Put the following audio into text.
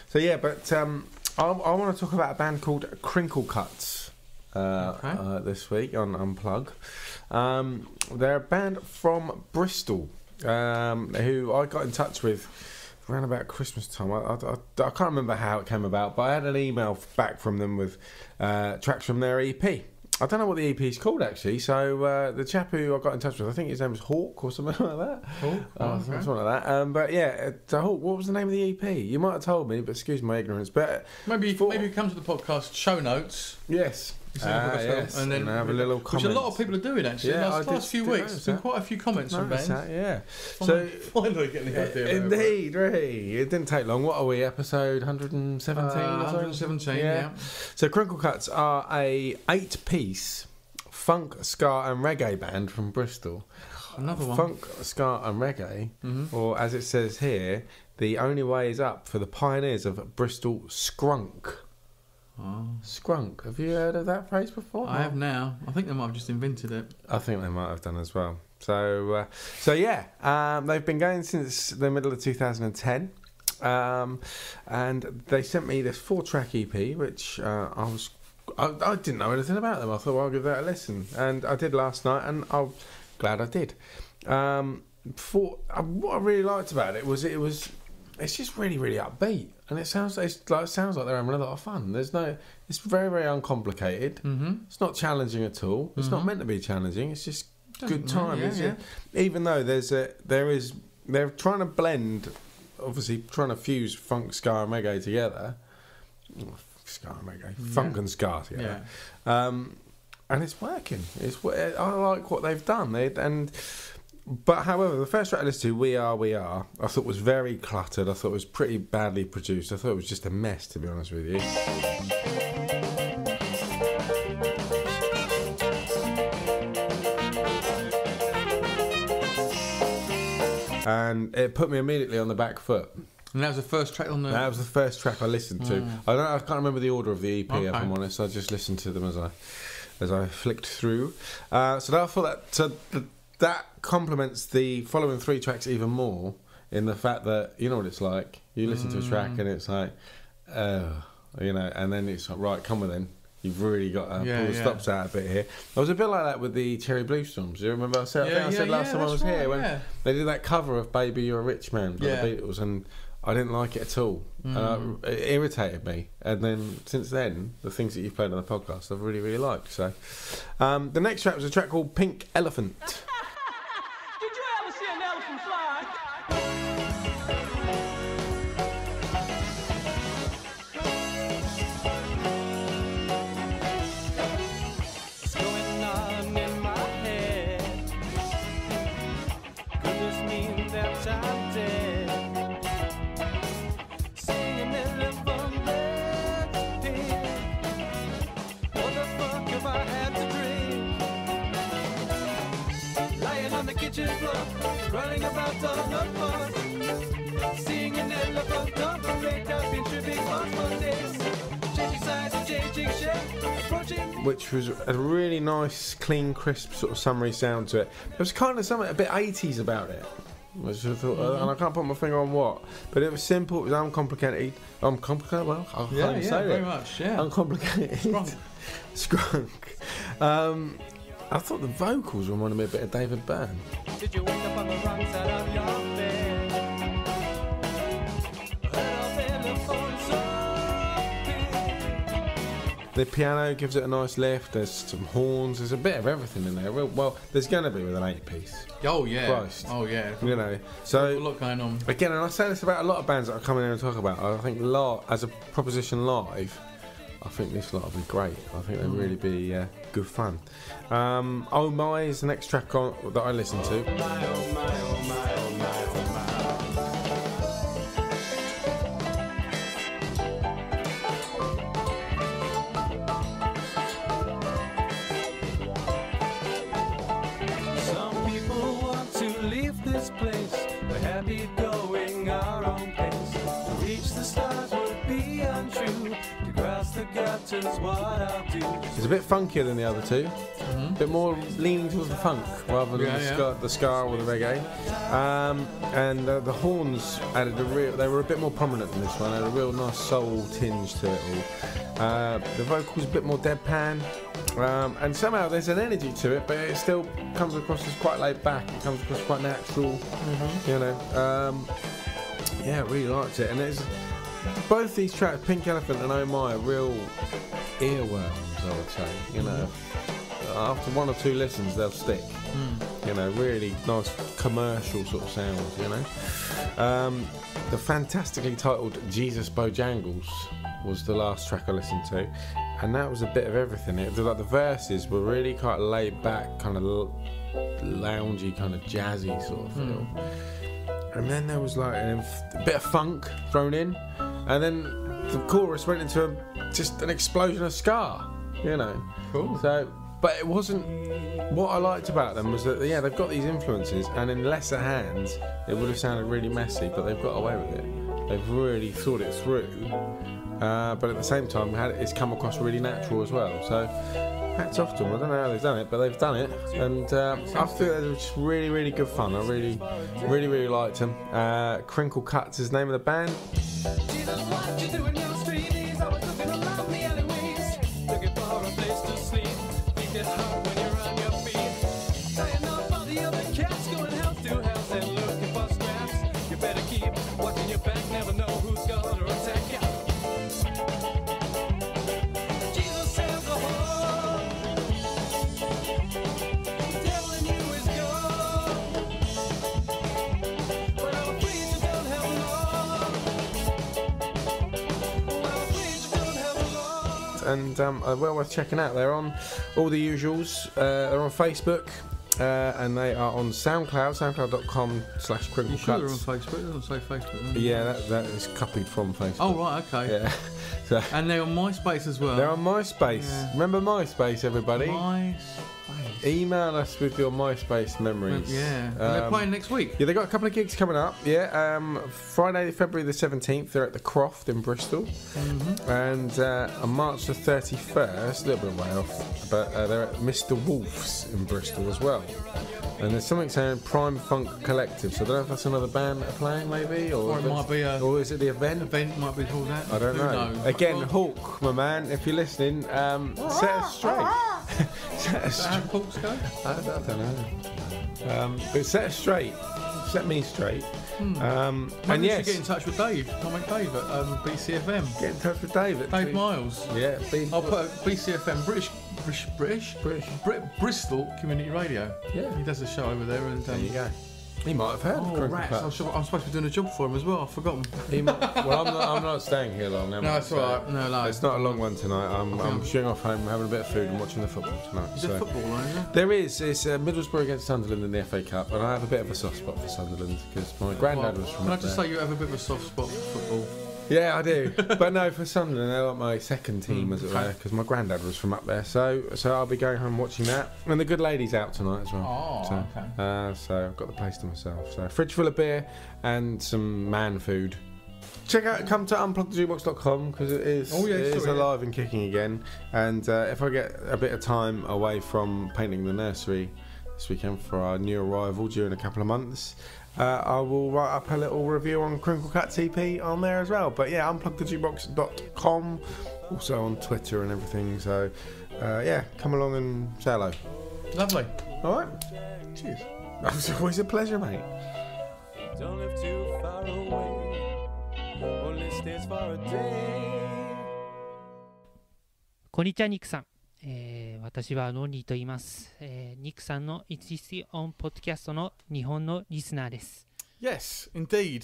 So yeah, but I want to talk about a band called Crinkle Cuts this week on Unplug. They're a band from Bristol who I got in touch with around about Christmas time. I can't remember how it came about, but I had an email back from them with tracks from their EP. I don't know what the EP is called actually. So the chap who I got in touch with, I think his name was Hawk or something like that. Hawk, okay. Something like that. But yeah, Hawk. What was the name of the EP? You might have told me, but excuse my ignorance. But maybe come to the podcast show notes. Yes. Yes. And then have a little comment. Which a lot of people are doing actually. Yeah, last few weeks, there's been quite a few comments from bands. Yeah. So finally getting the idea. Indeed, really. It didn't take long. What are we? Episode 117. 117. Yeah. So Crinkle Cuts are a 8-piece funk, ska, and reggae band from Bristol. Another one. Funk, ska, and reggae, or as it says here, the only way is up for the pioneers of Bristol skrunk. Oh. Skrunk. Have you heard of that phrase before? I have now. I think they might have just invented it. I think they might have done as well. So yeah, they've been going since the middle of 2010, and they sent me this 4-track EP, which I didn't know anything about them. I thought, well, I'll give that a listen, and I did last night, and I'm glad I did. What I really liked about it was it's just really, really upbeat, and it sounds like they're having a lot of fun. It's very, very uncomplicated. It's not challenging at all. It's not meant to be challenging. It's just good time. Even though they're trying to blend, obviously trying to fuse funk, ska, and reggae together. Ska and reggae, funk and ska together. And it's working. I like what they've done. But however, the first track I listened to, We Are, I thought was very cluttered. I thought it was pretty badly produced. I thought it was just a mess, to be honest with you. And it put me immediately on the back foot. And that was the first track on the... That was the first track I listened to. I can't remember the order of the EP, if I'm honest. I just listened to them as I flicked through. So I thought that complements the following 3 tracks even more, in the fact that, you know what it's like, you listen to a track and it's like, and then it's like, right, come on then, you've really got to pull the stops out a bit here. I was a bit like that with the Cherry Blue Storms. Do you remember I said last time I was here when they did that cover of Baby You're a Rich Man by the Beatles, and I didn't like it at all. It irritated me, and then since then the things that you've played on the podcast I've really, really liked. So the next track was a track called Pink Elephant. Running about on the floor, seeing an elephant operate up into big Mondays, changing size and changing shape, approaching. Which was a really nice, clean, crisp sort of summery sound to it. There was kind of something a bit 80s about it, which I thought, and I can't put my finger on what, but it was simple, it was uncomplicated. Uncomplicated? Well, I can't say very it. Much, yeah. Uncomplicated. Skrunk. I thought the vocals reminded me a bit of David Byrne. Did you wake up on the wrong side of your bed? The piano gives it a nice lift. There's some horns. There's a bit of everything in there. Well, there's going to be with an 8-piece. Oh yeah. Christ. Oh yeah. You know. So there's a lot going on. Again, and I say this about a lot of bands that I come in here and talk about. I think as a proposition live, I think this lot will be great. I think they'll really be good fun. Oh My is the next track that I listen to. Oh my, oh my, oh my, oh my, oh my. Some people want to leave this place. We're happy going our own pace. To reach the stars. be untrue. To cross the gutter's what I'll do. It's a bit funkier than the other two. A bit more leaning towards the funk rather than the ska or the reggae. And the horns added they were a bit more prominent than this one. They had a real nice soul tinge to it all. The vocals a bit more deadpan. And somehow there's an energy to it, but it still comes across as quite laid back. It comes across quite natural, you know. Yeah, I really liked it. And there's both these tracks, Pink Elephant and Oh My, are real earworms, I would say. You know, after one or two listens, they'll stick. You know, really nice commercial sort of sounds. You know, the fantastically titled Jesus Bojangles was the last track I listened to, and that was a bit of everything. It was like the verses were really kind of laid back, kind of loungy, kind of jazzy sort of feel. And then there was like a bit of funk thrown in, and then the chorus went into just an explosion of ska, you know. Cool. So, but it wasn't. What I liked about them was that they've got these influences, and in lesser hands it would have sounded really messy, but they've got away with it. They've really thought it through, but at the same time it's come across really natural as well. So hats off to them. I don't know how they've done it, but they've done it, and I think they were just really, really good fun. I really, really, really liked them. Crinkle Cuts is the name of the band. Jesus, what you doing down the street? He's always looking around the alleyways, looking for a place to sleep. You get hard when you're on your feet. Tying up all the other cats, going house to house and looking for scraps. You better keep watching your back, never know who's gonna attack you. Jesus says a whore, telling you is gone. But I'm afraid you don't have long. And well worth checking out. They're on all the usuals. They're on Facebook, and they are on SoundCloud, soundcloud.com/Crinkle You sure they're on Cuts. Facebook? It doesn't say Facebook. Does it? Yeah, that is copied from Facebook. Oh, right, okay. Yeah. So And they're on MySpace as well. they're on MySpace. Yeah. Remember MySpace, everybody? MySpace. Email us with your MySpace memories. Yeah. And they're playing next week. Yeah, they got a couple of gigs coming up. Yeah, Friday, February the 17th, they're at the Croft in Bristol, and on March the 31st, a little bit way off, but they're at Mr. Wolf's in Bristol as well. And there's something saying Prime Funk Collective, so I don't know if that's another band that are playing, maybe, Or it might be a or is it the event? event, might be called that. I don't Who know. knows? Again, Hawk, my man, if you're listening, set us straight. Set us Is that how straight. Hawks go? I don't know. But set us straight. Set me straight. Maybe And we yes, should get in touch with Dave, Comic Dave at BCFM. get in touch with David. Dave Miles. Yeah, I'll put a BCFM, Bristol Community Radio. Yeah. He does a show over there, and There you go. He might have heard of oh, Crinkle rats! Cuts. I'm supposed to be doing a job for him as well. I've forgotten. Well, I'm not staying here long. am I? No, it's all right. No, It's not a long one tonight. I'm shooting off home, having a bit of food, and watching the football tonight. Is there football on, is there? There is. It's Middlesbrough against Sunderland in the FA Cup, and I have a bit of a soft spot for Sunderland because my granddad was from Can I up just there. say you have a bit of a soft spot for football? Yeah, I do. But no, for Sunderland, they're like my second team, as it were, because my granddad was from up there. So I'll be going home watching that. And the good lady's out tonight as well. Oh, so, okay. So I've got the place to myself. So fridge full of beer and some man food. Come to unplugthejukebox.com because it is, alive and kicking again. And if I get a bit of time away from painting the nursery this weekend for our new arrival due in a couple of months, I will write up a little review on Crinkle Cuts EP on there as well. But yeah, unplugthejukebox.com, also on Twitter and everything. So yeah, come along and say hello. Lovely. All right. Cheers. It's always a pleasure, mate. Don't live too far away, only stays for a day. こんにちは、ニックさん。私はノニーと言います。ニックさんの It's Just On ポッドキャストの日本のリスナーです。 Yes, indeed.